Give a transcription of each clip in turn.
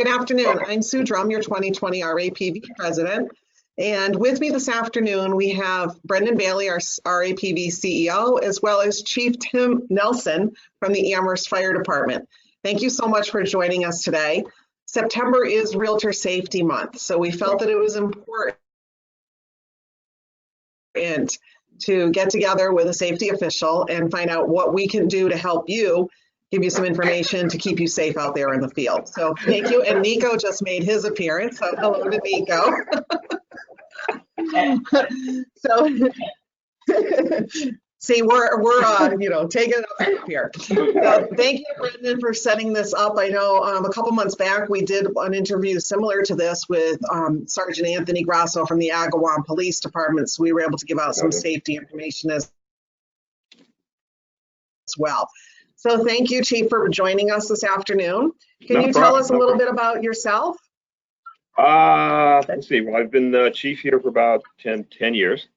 Good afternoon. I'm Sue Drumm, your 2020 RAPV president. And with me this afternoon, we have Brendan Bailey, our RAPV CEO, as well as Chief Tim Nelson from the Amherst Fire Department. Thank you so much for joining us today. September is Realtor Safety Month, so we felt that it was important to get together with a safety official and find out what we can do to help you, give you some information to keep you safe out there in the field. So thank you. And Nico just made his appearance, so hello to Nico. So see, we're taking it up here. So thank you, Brendan, for setting this up. I know a couple months back we did an interview similar to this with Sergeant Anthony Grasso from the Agawam Police Department, so we were able to give out some safety information as well. So thank you, Chief, for joining us this afternoon. Can you tell us a little bit about yourself? Let's see. Well, I've been chief here for about 10 years.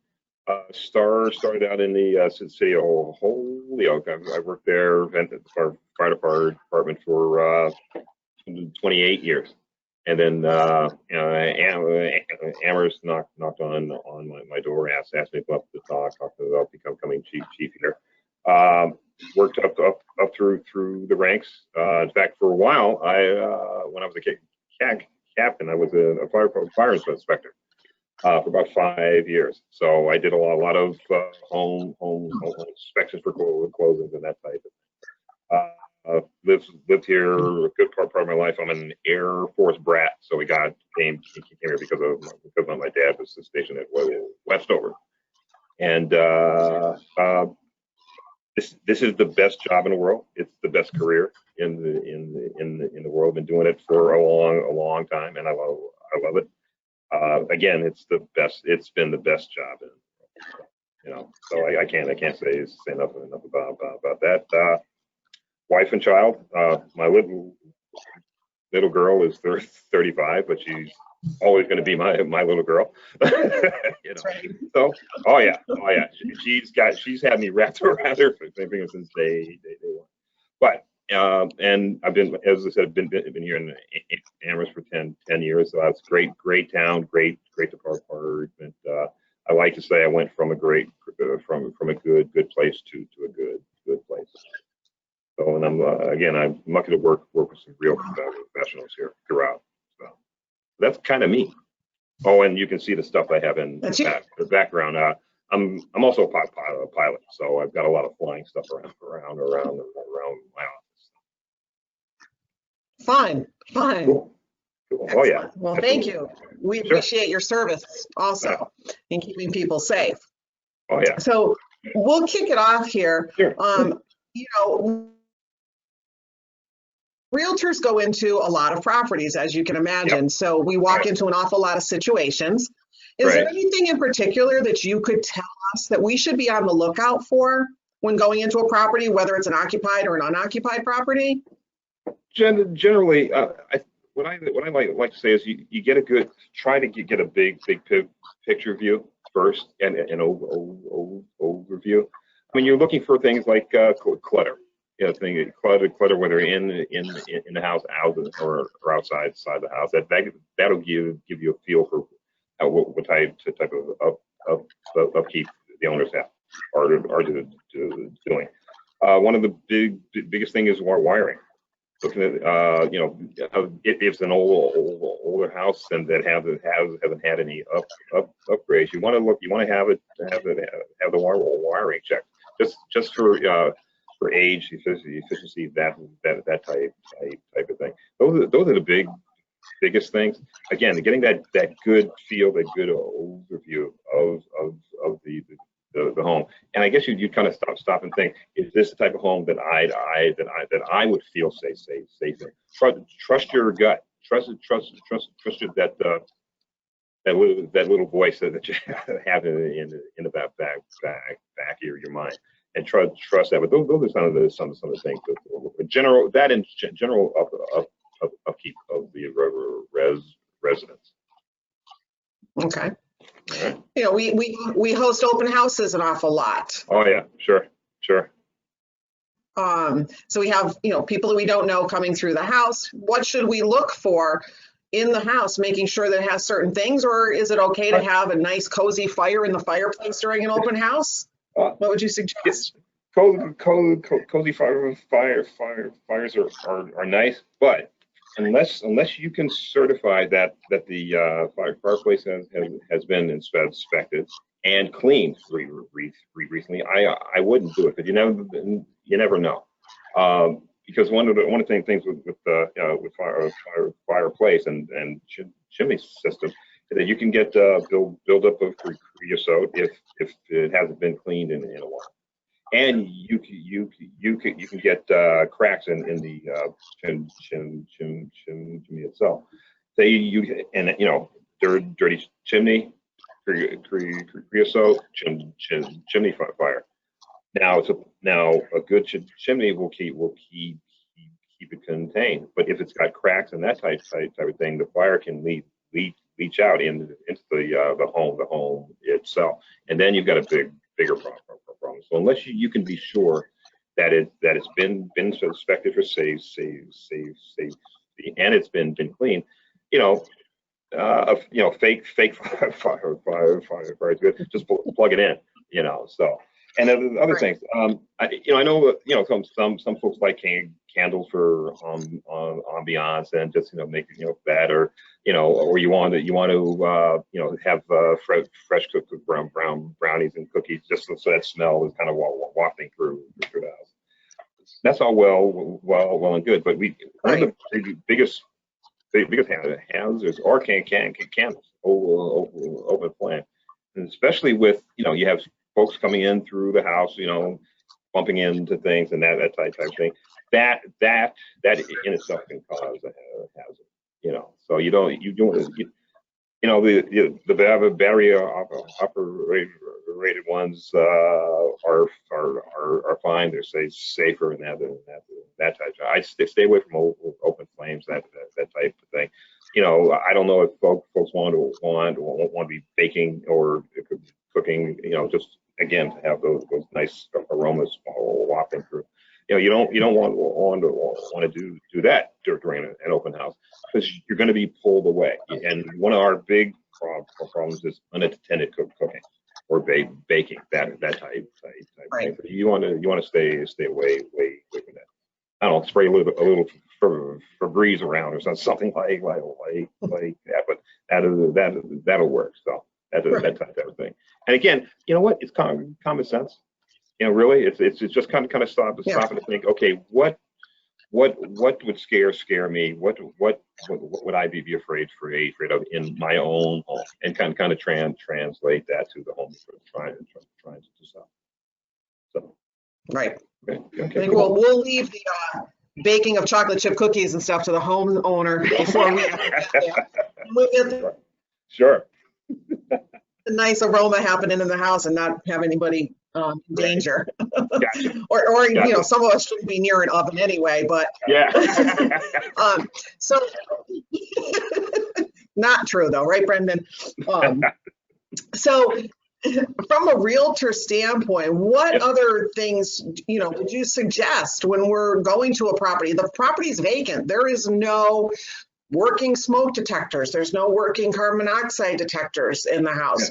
Started out in the city of Holyoke. I worked there at the fire department for 28 years, and then Amherst knocked on my door, asked me to talk about becoming chief here. Worked up through the ranks. In fact, for a while, when I was a captain, I was a fire inspector for about 5 years. So I did a lot of home inspections for closings and that type of thing. Lived here a good part of my life. I'm an Air Force brat, so we came here because my dad was stationed at Westover, and this is the best job in the world. It's the best career in the world. Been doing it for a long time, and I love it. Again, it's the best. It's been the best job, so I can't say enough about that. Wife and child. My little girl is 35, but she's always going to be my little girl. Right. So oh yeah, she's had me wrapped around her since day one. But and I've been, as I said, been here in Amherst for 10 years. So that's great town, great department. I like to say I went from a good place to a good place. So, and I'm lucky to work with some real professionals here throughout. So that's kind of me. Oh, and you can see the stuff I have in the background. I'm also a pilot, so I've got a lot of flying stuff around my office. Fine. Cool. Oh yeah. Well, thank you. We appreciate your service also in keeping people safe. Oh yeah. So we'll kick it off here. Sure. Realtors go into a lot of properties, as you can imagine. Yep. So we walk into an awful lot of situations. Is there anything in particular that you could tell us that we should be on the lookout for when going into a property, whether it's an occupied or an unoccupied property? Generally, what I like to say is you try to get a big picture view first and an overview. I mean, you're looking for things like clutter. Clutter, whether in the house, out or outside the house. That'll give you a feel for what type of upkeep the owners have are doing. One of the biggest thing is wiring. Looking at if it's an older house and that hasn't had any upgrades, you want to have the wiring checked just for age, efficiency, that type of thing. Those are the biggest things. Again, getting that good feel, that good overview of the home. And I guess you kind of stop and think: is this the type of home that I would feel safe in? Trust your gut. Trust that little voice that you have in the back of your mind. And trust that, but those are some of the things that general upkeep of the residents. Okay. Right. We host open houses an awful lot. Oh yeah, sure. So we have, people that we don't know coming through the house. What should we look for in the house, making sure that it has certain things, or is it okay to have a nice cozy fire in the fireplace during an open house? What would you suggest? Cozy fires are nice, but unless you can certify that the fireplace has been inspected and cleaned recently, I wouldn't do it, because you never know. Because one of the things with fireplace and chimney system is that you can get buildup of creosote if it hasn't been cleaned in a while, and you can get cracks in the chimney itself. Dirty chimney, creosote, chimney fire. Now a good chimney will keep it contained, but if it's got cracks and that type of thing, the fire can leach out into the home itself, and then you've got a bigger problem. So unless you can be sure that it's been inspected for safety and it's been clean, fake fire is good. Just plug it in, So, and other things, I know some folks like candles for ambiance and just make it that, or or you want to have fresh cooked brownies and cookies, just so that smell is kind of wafting through the house. That's all well and good, but one of the biggest hazards are candles over the plan, and especially with you have folks coming in through the house, bumping into things and that type of thing. That in itself can cause a hazard. So you don't the battery operated ones are fine. They're safer and that type. I stay away from open flames, that type of thing. I don't know if folks want to be baking or cooking. Just again to have those nice aromas wafting through. You don't want to do that during an open house, because you're going to be pulled away. And one of our big problems is unattended cooking or baking, that type thing. So you want to stay away from that. I don't know, spray a little Febreze around or something like that, but that'll work. So that type of thing. And again, what? It's common sense. Really, it's just kind of stop and think. Okay, what would scare me? What would I be afraid of in my own home, and kind of translate that to the home trying to stop. So. Right. Okay, I think we'll leave the baking of chocolate chip cookies and stuff to the homeowner before we get the Sure. nice aroma happening in the house and not have anybody in danger. Gotcha. or gotcha. Some of us shouldn't be near an oven anyway, but yeah. So not true though, right, Brendan? So from a realtor standpoint, what other things, would you suggest when we're going to a property? The property's vacant. There is no working smoke detectors. There's no working carbon monoxide detectors in the house.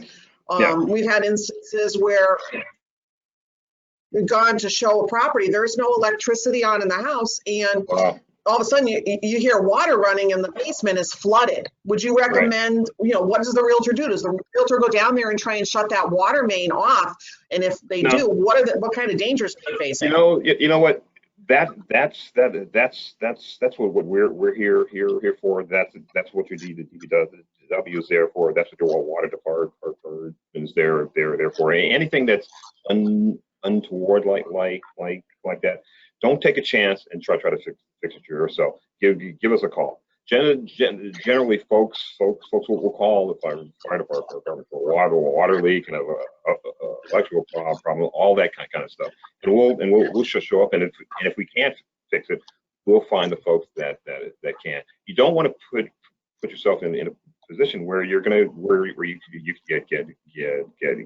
We've had instances where we've gone to show a property. There's no electricity on in the house, and all of a sudden you hear water running and the basement is flooded. Would you recommend, what does the realtor do? Does the realtor go down there and try and shut that water main off? And if they do, what kind of dangers are they facing? You know what? That's what we're here for. That's what your DPW is there for. That's what your water department is there for. Anything that's untoward like that, don't take a chance and try to fix it yourself. Give us a call. Generally, folks will call the fire department for a water leak and electrical problem, all that kind of stuff, and we'll show up. And if we can't fix it, we'll find the folks that can. You don't want to put yourself in a position where you can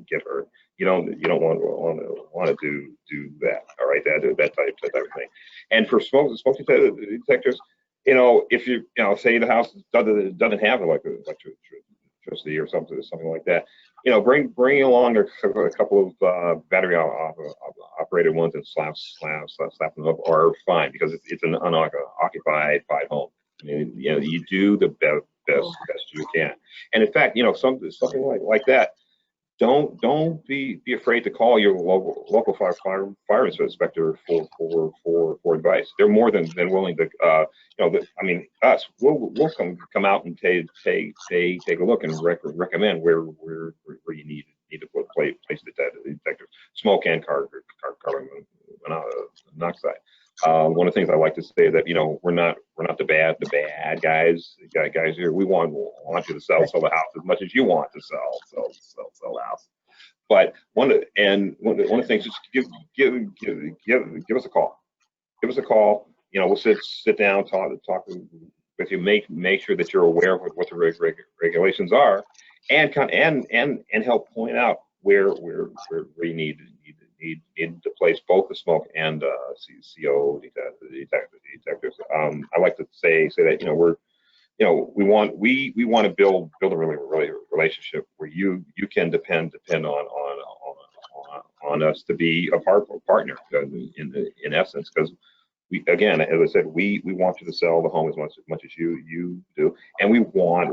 get hurt. You don't want to do that. all right, that type of thing. And for smoke detectors, you know, if you know, say the house doesn't have like electricity or something like that, you know, bring along a couple of battery operated ones and slap them up are fine, because it's an unoccupied home. I mean, you know, you do the best you can. And in fact, you know, something like that, don't be afraid to call your local fire inspector for advice. They're more than willing to, you know, I mean, we'll come out and take a look and recommend where you need to place the detectors, smoke and carbon monoxide. One of the things I like to say is that, you know, we're not the bad guys here. We want you to sell the house as much as you want to sell the house. But one of the things is give us a call. Give us a call. You know, we'll sit down, talk with you. Make sure that you're aware of what the regulations are, and help point out where you need to place both the smoke and CO detectors. I like to say that, you know, we want to build a really relationship where you can depend on us to be a partner in essence, because we, again, as I said, we want you to sell the home as much as you do, and we want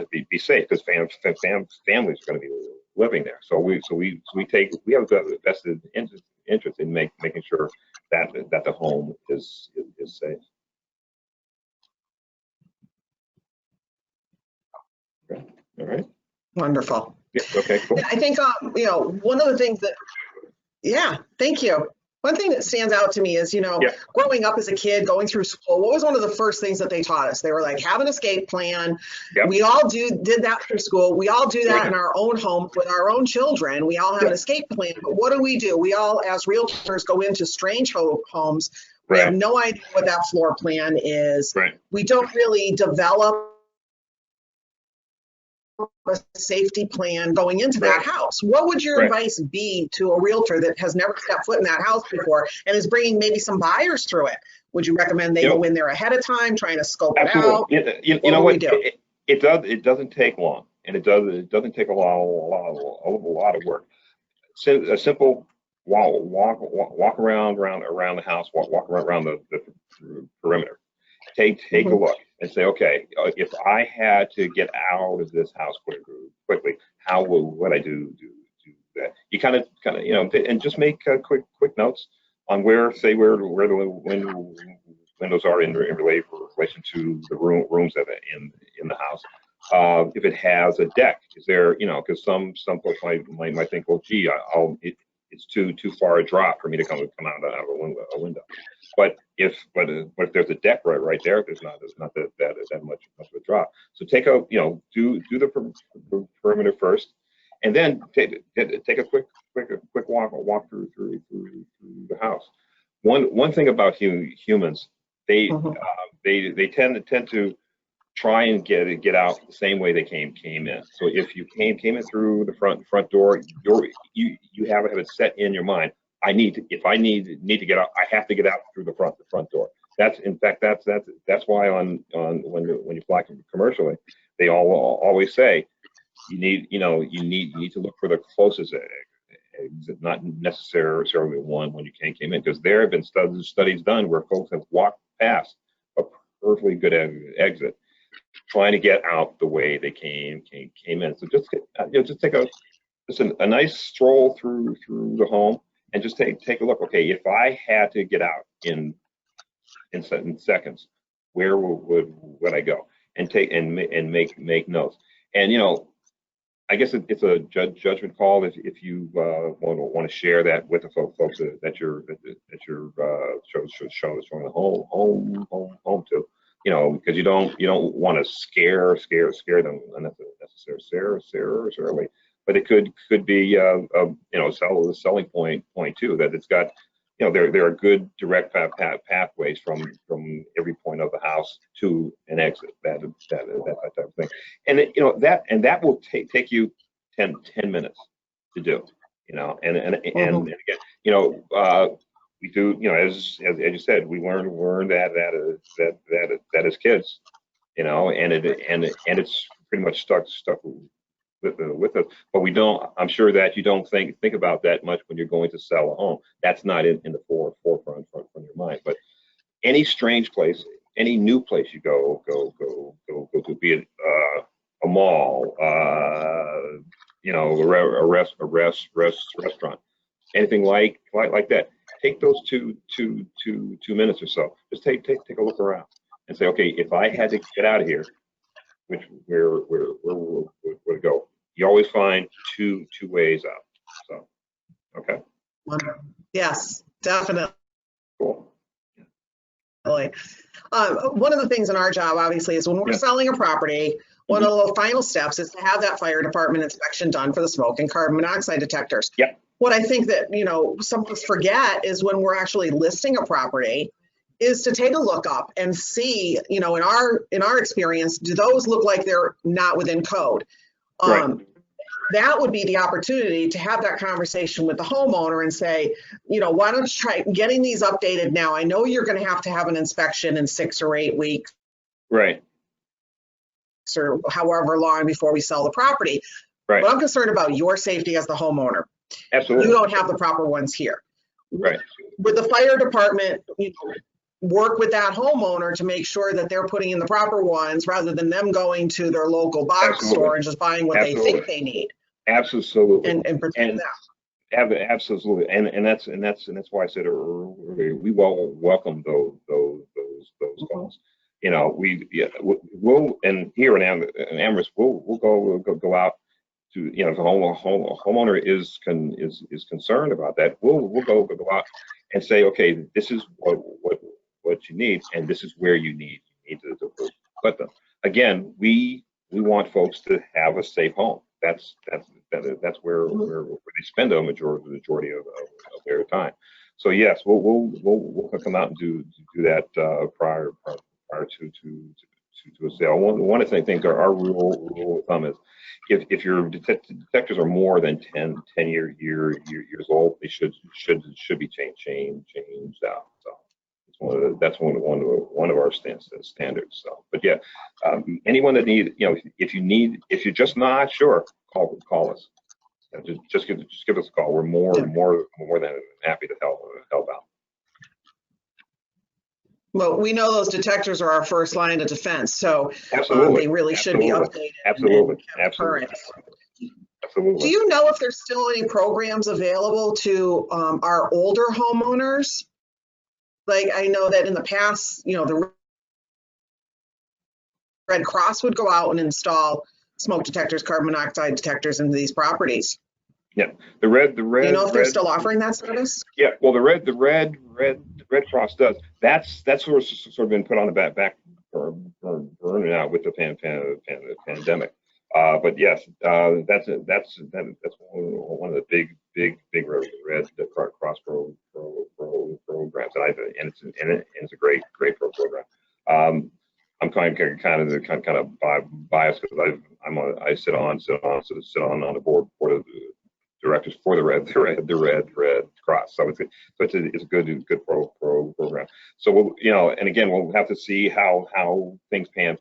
it to be safe, because families are going to be living there. So we have the vested interest in making sure that the home is safe. Okay. All right. Wonderful. Yeah. Okay. Cool. I think, you know, one of the things that, yeah, thank you. One thing that stands out to me is, you know, growing up as a kid, going through school, what was one of the first things that they taught us? They were like, have an escape plan. Yep. We all did that through school. We all do that in our own homes with our own children. We all have an escape plan. But what do? We all, as realtors, go into strange homes. We have no idea what that floor plan is. We don't really develop a safety plan going into that house. What would your advice be to a realtor that has never stepped foot in that house before and is bringing maybe some buyers through it? Would you recommend they go in there ahead of time, trying to scope it out? You know what? It doesn't take long, and it doesn't take a lot of work. So a simple walk around the house, walk around the perimeter. Take a look and say, okay, if I had to get out of this house quickly, how would I do that? You kind of, you know, and just make quick notes on where the windows are in relation to the rooms that are in the house. If it has a deck, is there, you know, because some folks might think, well, gee, it's too far a drop for me to come out of a window. But if there's a deck right there, there's not that much of a drop. So take a, you know, do the perimeter first, and then take a quick walk through the house. One thing about humans, they tend to try and get out the same way they came in. So if you came in through the front door, you have it set in your mind. If I need to get out, I have to get out through the front door. That's why on when you fly commercially, they always say you need to look for the closest exit, not necessarily one when you came in, because there have been studies done where folks have walked past a perfectly good exit, trying to get out the way they came in. So just take a nice stroll through the home, and just take a look. Okay, if I had to get out in seconds, where would I go? And make notes. And, you know, I guess it's a judgment call if you want to share that with the folks that you're showing the home to. You know, because you don't want to scare them unnecessarily. But it could be you know, selling point too, that it's got, you know, there are good direct pathways from every point of the house to an exit, that type of thing. And you know, that will take you 10 minutes to do, you know. And again, you know, we do, you know, as you said, we learned that as kids, you know, and it's pretty much stuck with us. But we don't. I'm sure that you don't think about that much when you're going to sell a home. That's not in the forefront from your mind. But any strange place, any new place you go to, be it a mall, you know, a restaurant, anything like that. Take those two minutes or so. Just take a look around and say, okay, if I had to get out of here, where to go? You always find two ways out. So, okay. Yes, definitely. Cool. One of the things in our job, obviously, is when we're selling a property, one of the final steps is to have that fire department inspection done for the smoke and carbon monoxide detectors. Yep. What I think that, you know, some of us forget is when we're actually listing a property is to take a look up and see, you know, in our experience, do those look like they're not within code? Right. That would be the opportunity to have that conversation with the homeowner and say, you know, why don't you try getting these updated now? I know you're going to have an inspection in 6 or 8 weeks. Right. Or however long before we sell the property. Right. But I'm concerned about your safety as the homeowner. Absolutely. You don't have the proper ones here. Right. With the fire department, you know, work with that homeowner to make sure that they're putting in the proper ones rather than them going to their local box store and just buying what they think they need. Absolutely. And protect them. Absolutely. And that's why I said earlier, we welcome those calls. You know, we'll and here in Amherst, we'll go out to, you know, if the homeowner is concerned about that, we'll go out and say, okay, this is what you need, and this is where you need to put them. Again, we want folks to have a safe home. That's where they spend the majority of their time. So yes, we'll come out and do that prior to a sale. One of the things, our rule of thumb is if your detectors are more than 10 years old, they should be changed out. So that's one of our standards. So, but yeah, anyone that needs, you know, if you're just not sure, call us. Just give us a call. We're more than happy to help out. Well, we know those detectors are our first line of defense, so absolutely. They really should be updated. Absolutely. Current. Absolutely. Do you know if there's still any programs available to our older homeowners? Like, I know that in the past, you know, the Red Cross would go out and install smoke detectors, carbon monoxide detectors into these properties. Yeah, the red. Do you know if they're still offering that service? Yeah, well, the Red Cross does. That's sort of been put on the back burning out with the pandemic. But yes, that's one of the big Red Cross programs, and it's a great program. I'm kind of biased because I sit on the board of directors for the Red Cross, so it's a good program. So we'll, you know, and again, we'll have to see how things pan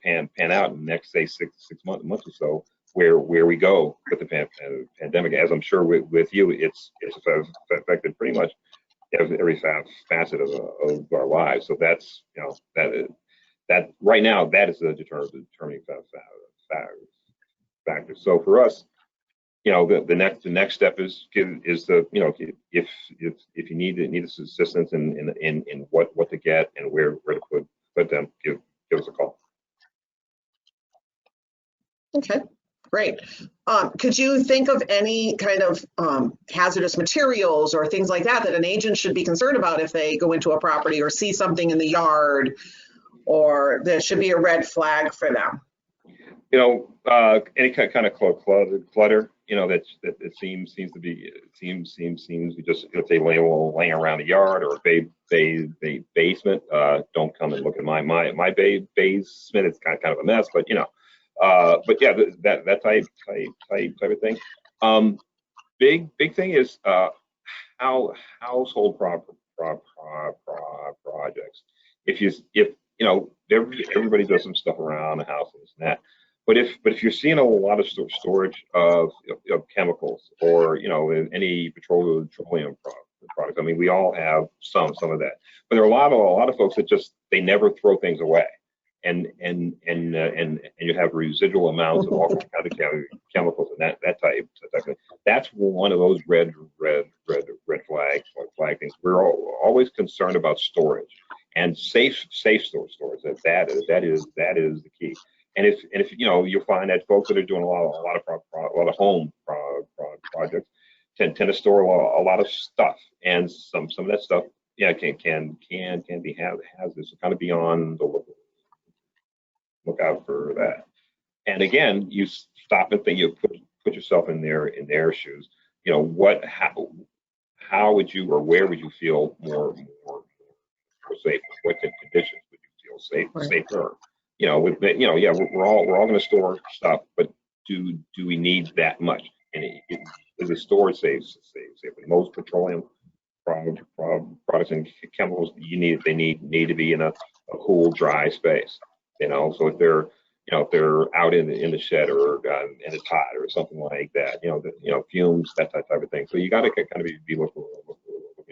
out in the next, say, six months or so, where we go with the pandemic. As I'm sure with you, it's affected pretty much every facet of our lives. So that's, you know, that right now, that is the determining factor. So for us, you know, the next step is the, you know, if you need assistance in what to get and where to put them, give us a call. Okay, great. Could you think of any kind of hazardous materials or things like that an agent should be concerned about if they go into a property or see something in the yard, or there should be a red flag for them? You know, any kind of clutter, you know, that seems to be just, if they laying around the yard or a basement. Don't come and look at my basement. It's kind of a mess, but you know, but yeah, that type of thing. Big thing is household projects. If you know, everybody does some stuff around the house and this and that. But if you're seeing a lot of storage of chemicals, or you know, in any petroleum products, I mean, we all have some of that. But there are a lot of folks that just, they never throw things away, and you have residual amounts of all kinds of chemicals and that type of thing. That's one of those red flag things. We're always concerned about storage and safe storage. That is the key. And if you know, you'll find that folks that are doing a lot of home projects tend to store a lot of stuff, and some of that stuff, yeah, can be hazardous. So kind of be on the look out for that. And again, you stop and think, you put yourself in their shoes. You know, how would you, or where would you feel more safe? What conditions would you feel safer? You know, yeah, we're all going to store stuff, but do we need that much? And is the storage safe? Most petroleum products and chemicals, they need to be in a cool, dry space. You know, so if they're out in the shed, or and it's hot or something like that, you know, fumes, that type of thing. So you got to kind of be looking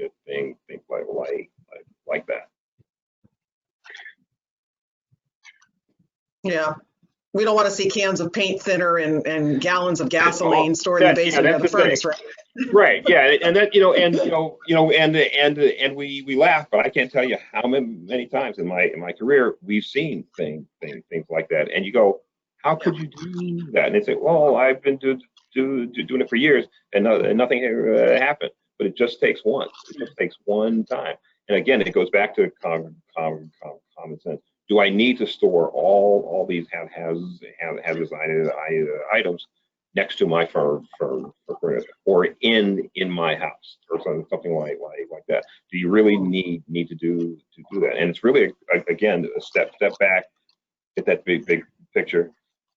at things like that. Yeah, we don't want to see cans of paint thinner and gallons of gasoline stored in the basement of the furnace, right? Right. Yeah, and that and we laugh, but I can't tell you how many times in my career we've seen things like that, and you go, how could you do that? And they say, well, I've been doing it for years, and nothing happened. But it just takes one. It just takes one time. And again, it goes back to common sense. Do I need to store all these hazardous items next to my furnace, or in my house, or something like that? Do you really need to do that? And it's really, again, a step back, get that big picture,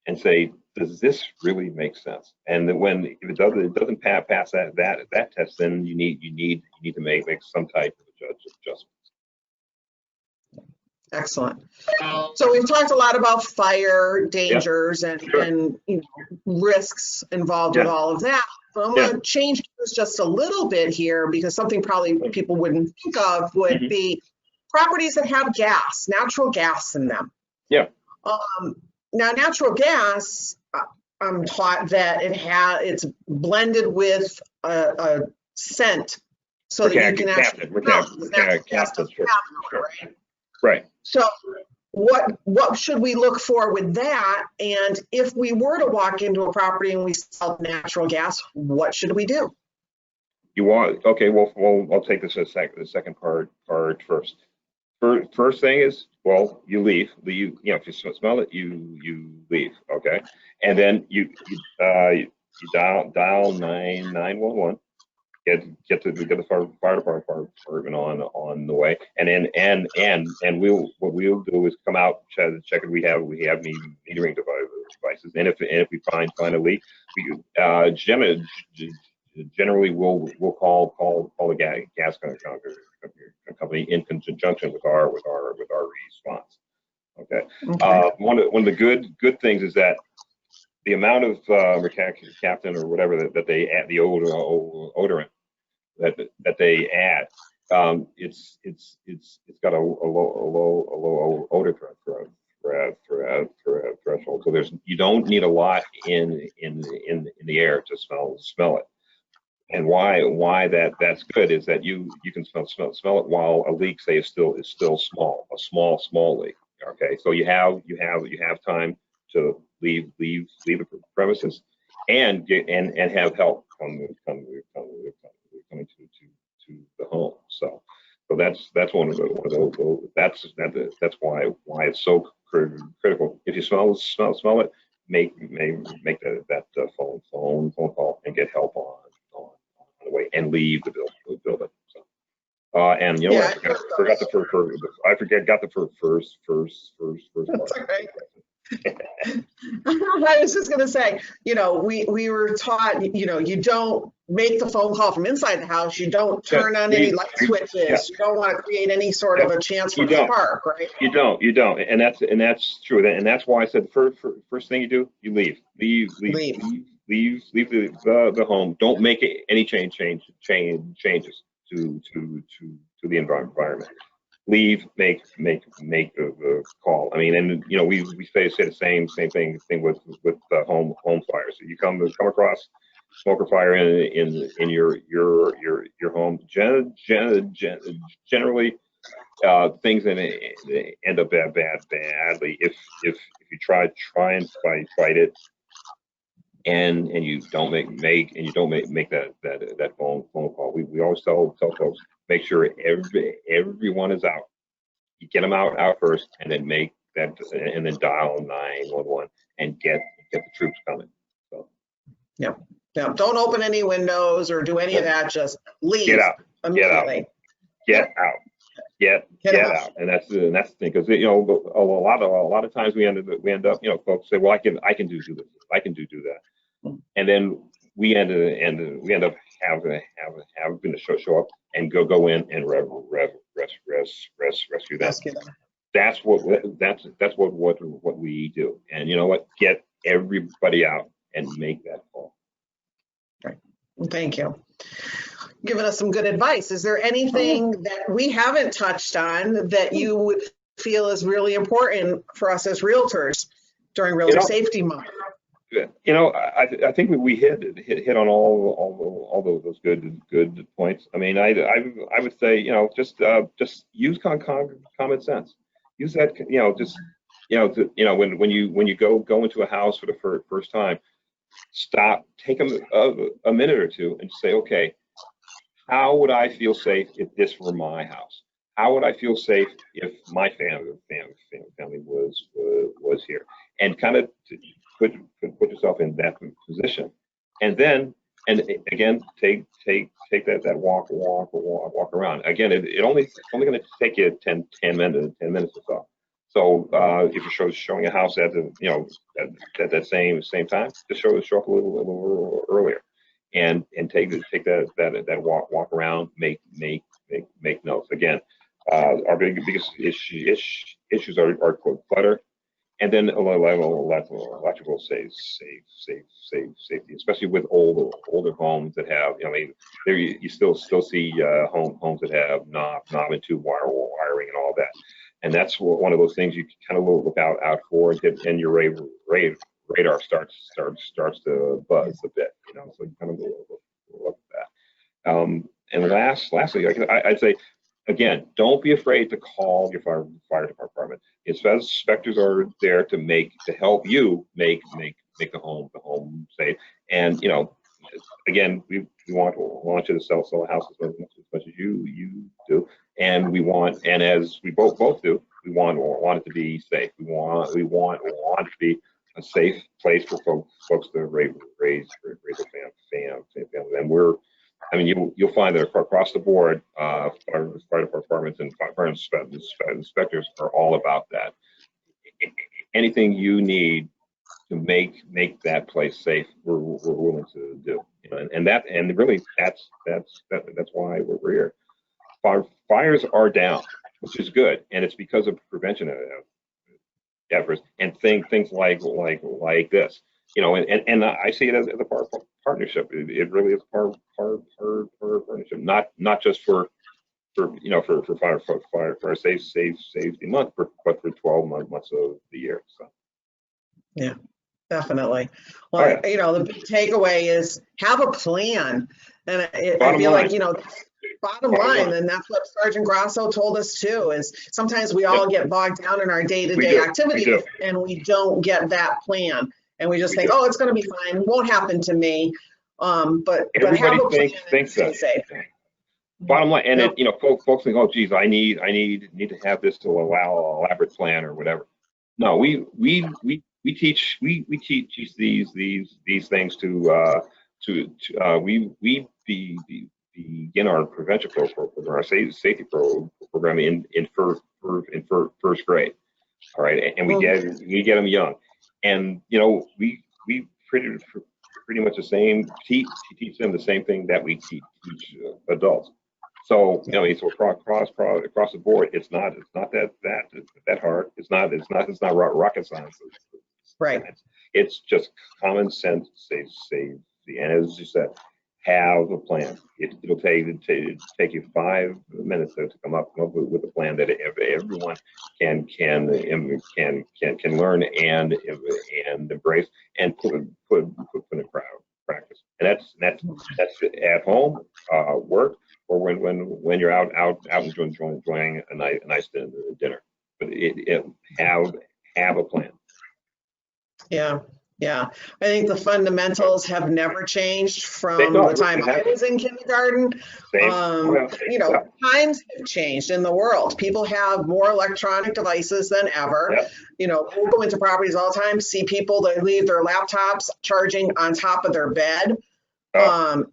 and say, does this really make sense? And if it doesn't pass that test, then you need to make some type of adjustment. Excellent. So we've talked a lot about fire dangers, and you know, risks involved with all of that. But I'm going to change gears just a little bit here, because something probably people wouldn't think of would be properties that have natural gas in them. Yeah. Now, natural gas, I'm taught that it's blended with a scent, so that you can actually Right. So what should we look for with that? And if we were to walk into a property and we smell natural gas, what should we do? Okay, well, I'll take this the second part first. First thing is, well, you leave. You know, if you smell it, you leave. Okay, and then you dial 911. Get the fire department on the way, and what we'll do is come out, check it. We have metering devices, and if we find a leak, we generally we'll call the gas company in conjunction with our response. Okay. One of the good things is that the amount of mercaptan or whatever that they add, the odorant that they add, it's got a low odor threshold. So you don't need a lot in the air to smell it. And why that's good is that you can smell it while a leak, say, is still small, a small leak. Okay, so you have time to leave the premises and have help coming to the home. So that's one of those. That's why it's so critical. If you smell it, make that phone call and get help on the way, and leave the building. So, and you know, I forgot the first part. Okay. I was just going to say, you know, we were taught, you know, you don't make the phone call from inside the house. You don't turn on any light switches. Yeah. You don't want to create any sort of a chance for a spark, right? You don't, and that's true. And that's why I said the first thing you do, you leave the home. Don't make any changes to the environment. Leave, make the call. I mean, and you know, we say the same thing with home fires. So you come across smoke or fire in your home. Generally, things end up badly if you try and fight it, and you don't make that phone call. We always tell folks, make sure everyone is out. You get them out first, and then make that, and then dial 911 and get the troops coming. So yeah, don't open any windows or do any of that. Just leave. Get out. Immediately. Get out. Get out. And that's the thing, because you know, a lot of times we end up, you know, folks say, well, I can do this, I can do that, and then we end up having to show up and go in and rescue them. That's what we do. And you know what? Get everybody out and make that call. Right. Well, thank you. Giving us some good advice. Is there anything that we haven't touched on that you would feel is really important for us as realtors during Realtor Safety Month? You know, I think we hit on all those good points. I mean, I would say, you know, just use common sense. Use that, you know, just when you go into a house for the first time, stop, take a minute or two, and say, okay, how would I feel safe if this were my house? How would I feel safe if my family was here? And kind of put yourself in that position, and then, and again, take that walk around. Again, it's only going to take you 10 minutes or so. So if you're showing a house at at that same time, just show up a little earlier, and take that walk around, make notes. Again, our biggest issues are clutter, and then electrical safety, especially with older homes that have, I mean, there you still see homes that have knob and tube wiring and all that, and that's one of those things you kind of look out for, and your radar starts to buzz a bit, you know, so you kind of look at that. And lastly, I'd say, again, don't be afraid to call your fire department. Inspectors are there to help you make the home safe. And you know, again, we want you to sell a house as much as you do, and as we both do, we want it to be safe. We want it to be a safe place for folks to raise their family. And I mean, you'll find that across the board, fire departments and fire inspectors are all about that. Anything you need to make that place safe, we're willing to do. You know, and really that's why we're here. Fires are down, which is good, and it's because of prevention efforts and things like this. You know, and I see it as a partnership. It really is part partnership, not just for fire safety month, but for 12 months of the year. So yeah, definitely. Well, you know, the big takeaway is have a plan, and I feel like, you know, bottom line, and that's what Sergeant Grasso told us too, is sometimes we all get bogged down in our day-to-day activities, and we don't get that plan. And we just think, oh, it's going to be fine. Won't happen to me. But everybody have a plan thinks that. Safe. Bottom line, and you know, folks think, oh, geez, I need to have this to allow an elaborate plan or whatever. No, we teach these things we begin our prevention program, our safety program in first grade. All right, and we get them young. And you know, we pretty much the same. Teach them the same thing that we teach adults. So you know, so across the board, it's not that hard. It's not rocket science. Right. It's just common sense. Say, and as you said, have a plan. It'll take you 5 minutes to come up with a plan that everyone can learn and embrace and put in practice. And that's at home, work, or when you're out enjoying a nice dinner. But have a plan. Yeah. Yeah, I think the fundamentals have never changed from the time I was in kindergarten. You know, times have changed in the world. People have more electronic devices than ever. Yep. You know, we'll go into properties all the time, see people that leave their laptops charging on top of their bed. You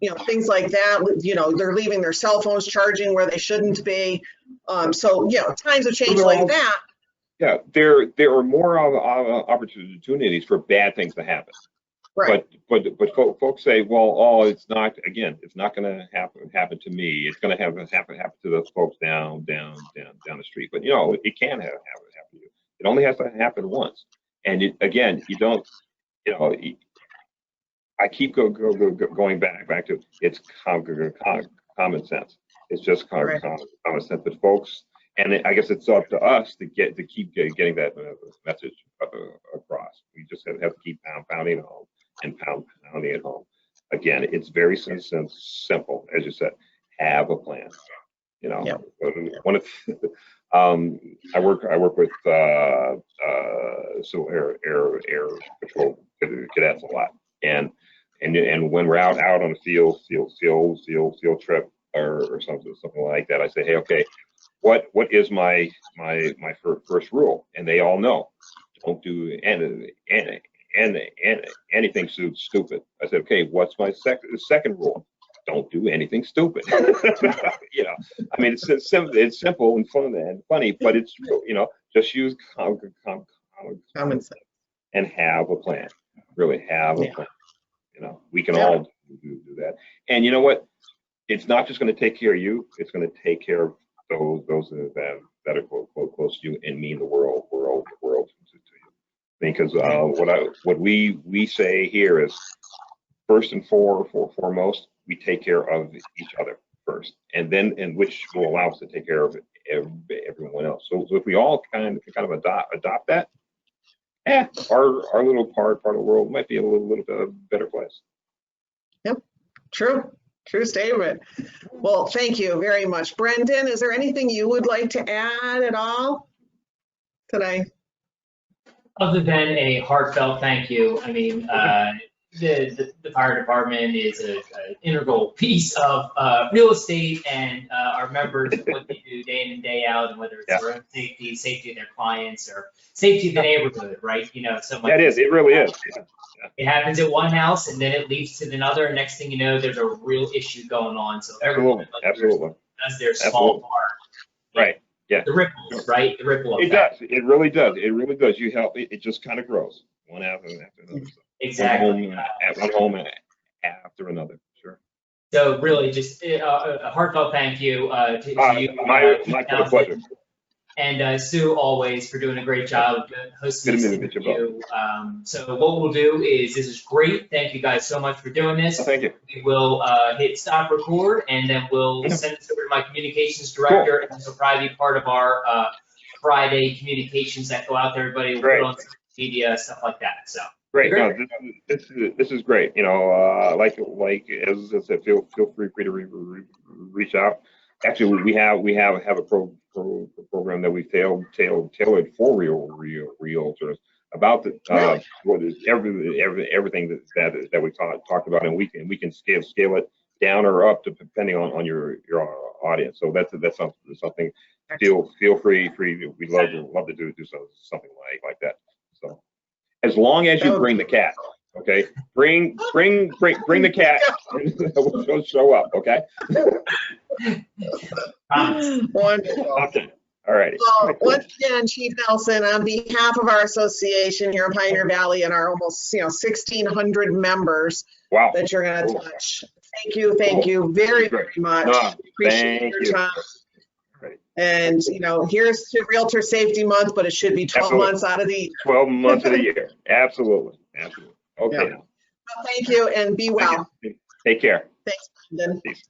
know, things like that. You know, they're leaving their cell phones charging where they shouldn't be. So, you know, times have changed like that. Yeah, there are more opportunities for bad things to happen. Right. But folks say, well, it's not going to happen to me. It's going to happen to the folks down the street. But you know, it can happen to you. It only has to happen once. And you don't. You know, I keep going back to it's common sense. It's just common sense. But folks. And I guess it's up to us to keep getting that message across. We just have to keep pounding home and pounding it home. Again, it's very simple, as you said. Have a plan. You know, one of I work with civil air patrol cadets a lot, and when we're out on a field trip or something like that, I say, hey, okay. What is my first rule? And they all know, don't do anything stupid. I said, okay, what's my second rule? Don't do anything stupid. You know, I mean, it's simple and fun and funny, but it's true. You know, just use common sense and have a plan. Really have a plan. You know, we can all do that. And you know what? It's not just going to take care of you. It's going to take care of those that are close to you and mean the world to you. Because what we say here is first and foremost, we take care of each other first, and which will allow us to take care of everyone else. So if we all kind of adopt that, our little part of the world might be a little bit better place. Yep, true statement. Well, thank you very much. Brendan, is there anything you would like to add at all today? Other than a heartfelt thank you. I mean, the fire department is an integral piece of real estate and our members, what they do day in and day out, and whether it's their own safety of their clients, or safety of the neighborhood, right? You know, so much. That is, it really is. It happens at one house and then it leads to another, and next thing you know, there's a real issue going on. So everyone does their small part. Right. Yeah. The ripples, right? The ripple effect. It does. It really does. It really does. You help. It just kind of grows one after another. Exactly. One home after another. Sure. So really, just a heartfelt thank you to you. My pleasure. And Sue, always, for doing a great job hosting this interview. So what we'll do is, this is great. Thank you guys so much for doing this. Thank you. We will hit stop record, and then we'll send this over to my communications director, and this will probably be part of our Friday communications that go out to everybody. We'll put it on social media, stuff like that. So great. No, this is great. You know, like as I said, feel free to reach out. Actually, we have a program that we tailored for realtors about everything that we talked about, and we can scale it down or up depending on your audience. So that's something. Feel free. We'd love to do something like that. So as long as you bring the cat. Okay, bring the cat. We'll show up. Okay. Wonderful. Okay. All righty. Well, once again, Chief Nelson, on behalf of our association here in Pioneer Valley and our almost 1,600 members Wow. that you're going to Cool. touch. Thank you very, very much. No, Appreciate thank your you. time. Right. And here's to Realtor Safety Month, but it should be 12 Absolutely. months out of the 12 months of the year. Absolutely. Absolutely. Okay. Yeah. Well, thank you and be well. Take care. Thanks, Brendan. Peace.